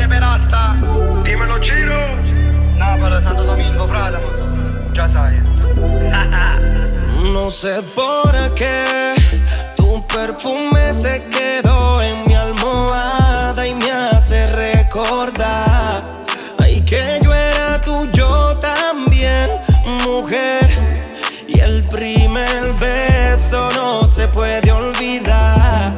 Maria Peralta, dímelo Ciro. Nápoles, Santo Domingo, Pratamo, ya sabes. No sé por qué tu perfume se quedó en mi almohada y me hace recordar, ay, que yo era tuyo también, mujer. Y el primer beso no se puede olvidar.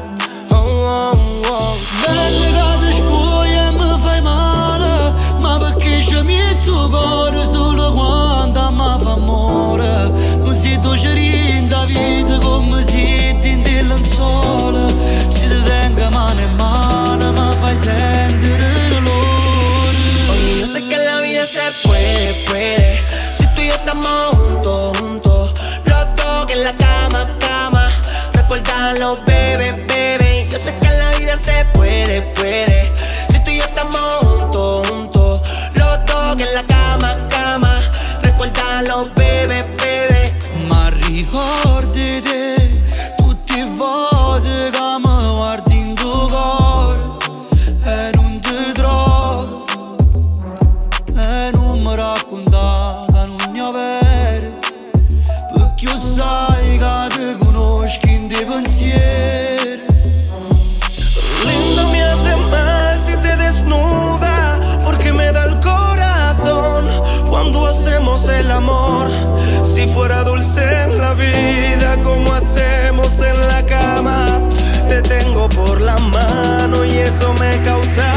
Belgrado spoia me fai male, ma perché ci metto cuore solo quando mi fa amore. Non si torcerì da vita come siete in del lenzuola. Se ti tengo mano in mano mi fai sentire l'olore. Oye, yo sé que la vida se puede, si tú y yo estamos juntos, juntos, los dos en la cama, cama, recuérdalo, bebé, bebé. Yo sé que la vida se puede, si tú y yo estamos juntos, juntos, los dos en la cama, cama, recuérdalo, bebé, bebé. Ma ricordi te tutte volte che mi guardi in tuo cuore e non ti trovo, e non mi racconta che non ne avere, perché io sai che ti conosco in dei pensieri. Lindo, me hace mal si te desnuda, porque me da el corazón cuando hacemos el amor. Si fuera dulce la vida como hacemos en la cama, te tengo por la mano y eso me causa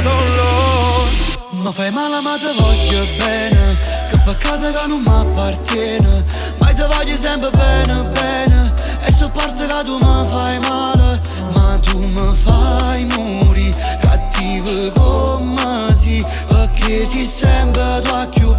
dolor. Ma fai male ma te voglio bene, che peccato che non mi appartiene, ma te voglio sempre bene, bene, e sopporto che tu mi fai male, ma tu mi fai morire, cattivo come si, perché si sempre tu a chiudere.